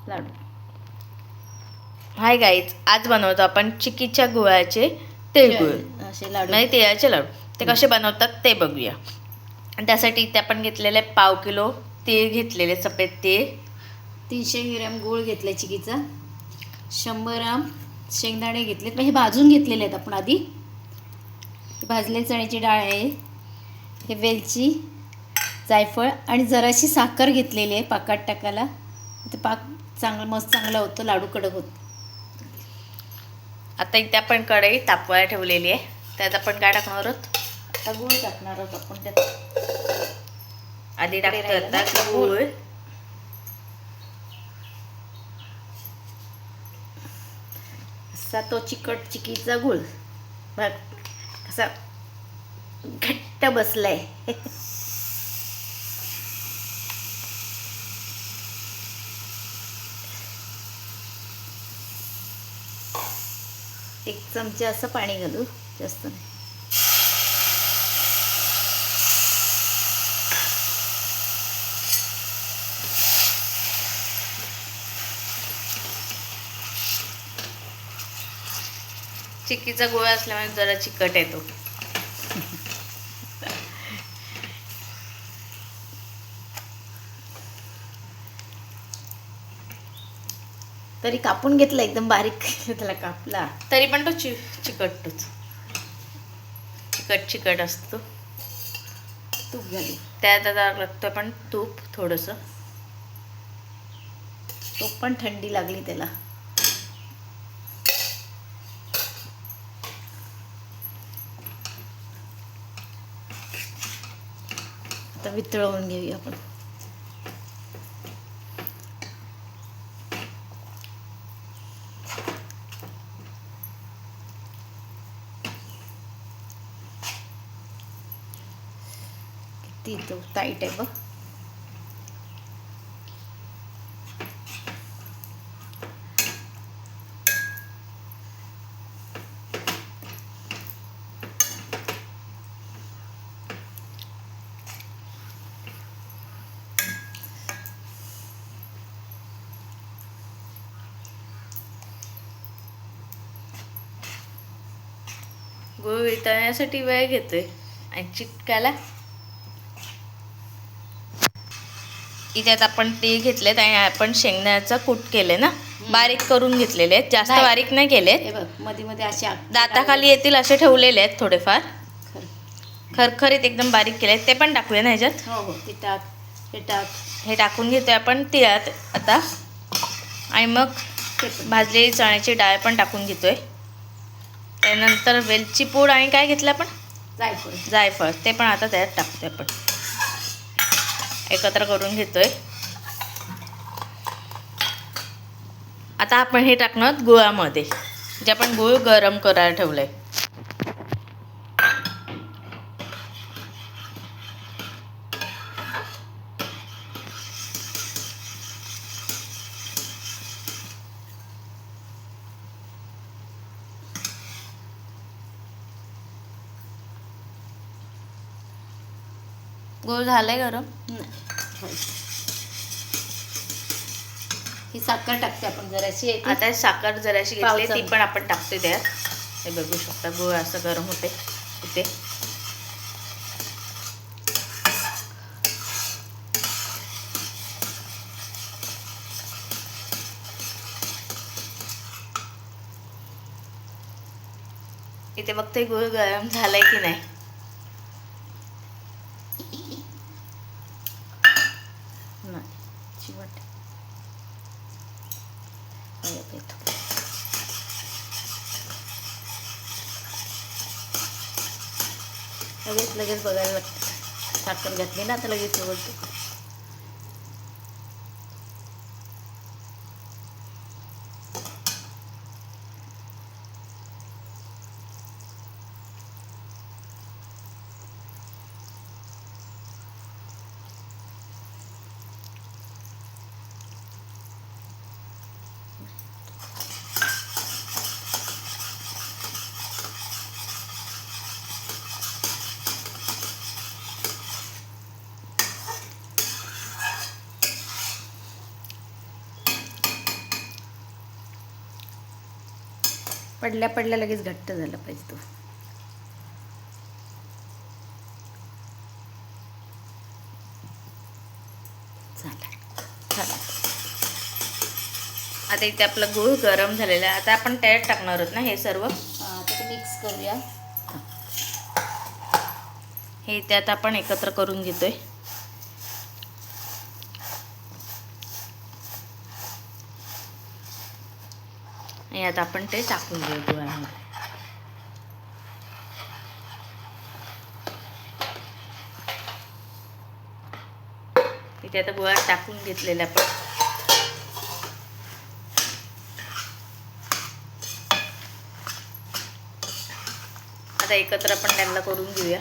लाडू. Hi guys, आज बनवतो आपण चिक्कीच्या गुळाचे तिळगुळ असे लाडू, म्हणजे तिळाचे लाडू. ते कसे बनवतात ते बघूया. आणि त्यासाठी इथे आपण घेतलेले 1/2 किलो तीळ घेतलेले, सफेद तीळ. 300 ग्रॅम गूळ घेतला चिकीचा. 100 ग्राम शेंगदाणे घेतलेत, म्हणजे भाजून घेतलेले आहेत आपण आधी. भाजलेली चण्याची डाळ आहे, हे वेलची, जायफळ आणि जराशी साखर घेतलेली आहे पाकात टाकायला. ते पाक चांगला होतो, लाडू कडक होतो. आता इथे आपण कढई तापवायला ठेवलेली आहे. त्यात आपण काय टाकणार आहोत? आता गूळ टाकणार आहोत आपण त्यात. आधी टाकतो आता गूळ. असा तो चिकट चिकीचा गूळ बघ कसा घट्ट बसलाय. एक चमचा असं पाणी घालू, जास्त नाही. चिक्कीचा गुळ असल्यामुळे जरा चिकट येतो. तरी कापून घेतला एकदम बारीक त्याला कापला तरी पण तो चिकटतोच. चिकट असतो. तूप घालू त्यात आता लागतं पण तूप थोडंसं. तूप पण थंडी लागली त्याला. आता वितळवून घेऊया आपण. किती तो टाईट आहे बघ. गुळ वितळण्यासाठी वेळ घेतोय आणि चिटकायला. इथे आता आपण तीळ घेतलेत आणि आपण शेंगदाण्याचा कूट केले ना, बारीक करून घेतलेले आहेत. जास्त बारीक नाही केलेत. हे बघ मध्ये मध्ये असे दाताखाली येतील असे ठेवलेले आहेत थोडेफार. खरखरीत एकदम बारीक केले आहेत. ते पण टाकूया ना ह्याच्यात. हो हो, ते टाक, हे टाक. हे टाकून घेतोय आपण तिळात आता. आणि मग भाजलेली चण्याची डाळ पण टाकून घेतोय. त्यानंतर वेलची पूड आणि काय घेतलं आपण? जायफळ. ते पण आता त्यात टाकतोय आपण. एकत्र करून घेतोय. आता आपण हे टाकणार गुळामध्ये, जे आपण गुळ गरम करायला ठेवलंय. गुळ झालंय गरम. ही साखर टाकते आपण जराशी. आता साखर जराशी घेतली, ती पण आपण टाकतोय त्यात. हे बघू शकता, गुळ असं गरम होते इथे. इथे बघतोय गुळ गरम झालाय की नाही. लगेच बघायला लागतं. साखर घातली ना, आता लगेच उघडतो. पडल्या पडल्या लगेच घट्ट झाला पाहिजे तो. झाला. आता इथे आपलं गूळ गरम झालेला आहे. आता आपण त्यात टाकणार आहोत ना हे सर्व. आता ते मिक्स करूया. हे त्यात आपण एकत्र करून घेतोय. आणि आता आपण ते टाकून घेऊ गुळामध्ये. इथे आता गुळात टाकून घेतलेलं आपण. आता एकत्र आपण त्यांना करून घेऊया.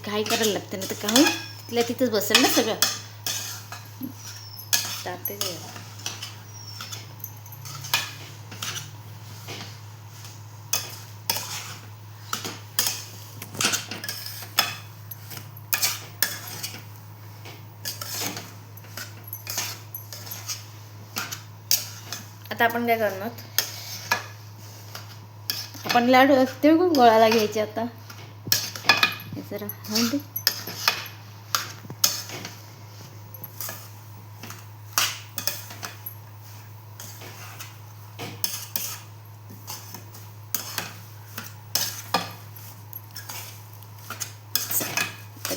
घाई करायला लागते ना, तर काय होईल तिथल्या तिथंच बसेल ना सगळं. टाकते ते. आता आपण काय करणार, आपण लाडू ते गोळाला घ्यायचे. आता हे जरा हळदी,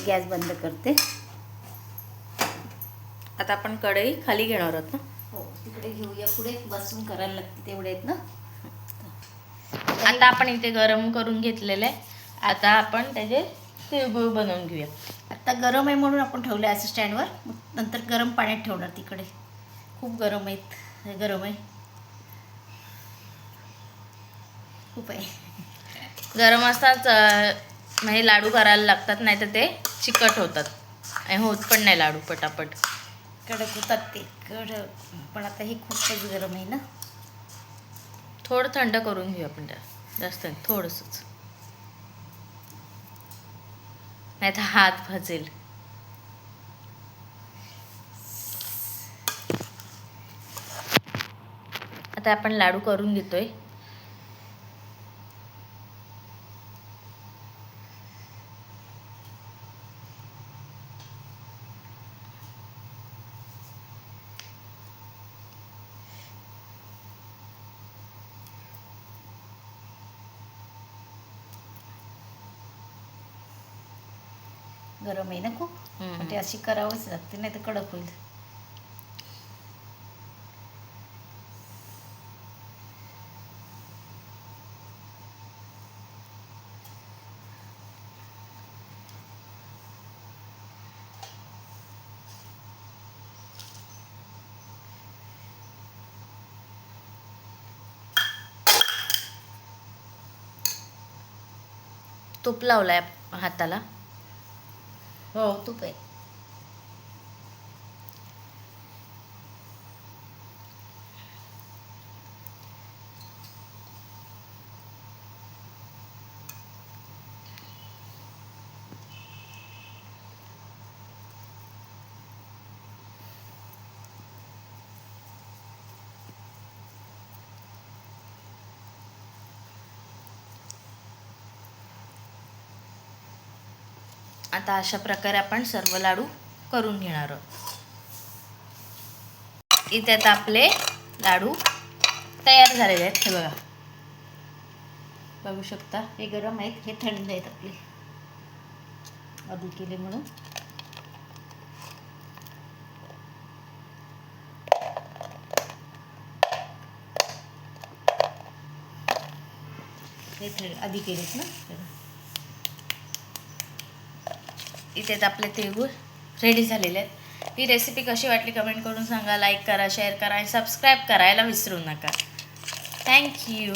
गॅस बंद करते. आता आपण कढई खाली घेणार आहोत ना. हो, तिकडे घेऊया. पुढे बसून करायला लागते तेवढे आहेत ना. आता आपण इथे गरम करून घेतलेलं आहे. आता आपण त्याचे तिळगुळ बनवून घेऊया. आता गरम आहे म्हणून आपण ठेवलं आहे असं स्टँडवर. नंतर गरम पाण्यात ठेवणार तिकडे. खूप गरम आहेत. हे गरम आहे, खूप आहे. गरम असताच म्हणजे लाडू करायला लागतात, नाही तर ते चिकट होतात आणि होत पण नाही लाडू पटापट. कडक होतात ते कडक. पण आता हे खूपच गरम आहे ना. थोडं थंड करून घेऊ आपण, त्या जास्त नाही, थोडंसंच, नाही तर हात भाजेल. आता आपण लाडू करून घेतोय. गरम आहे ना खूप. ते अशी करावंच लागते, नाही तर कडक होईल. तूप लावलाय हाताला. हो, तूप आहे. आता अशा प्रकारे आपण सर्व लाडू करून घेणार आहोत. इथे आता आपले लाडू तयार झालेले आहेत. हे बघा, बघू शकता. हे गरम आहेत, हे थंड आहेत आपले, आधी केले म्हणून. हे थंड आधी केलेत ना. इथे आपले तिळगुळ रेडी झालेले आहेत. ही रेसिपी कशी वाटली कमेंट करून सांगा. लाईक करा, शेअर करा आणि सबस्क्राईब करायला विसरू नका. थँक्यू.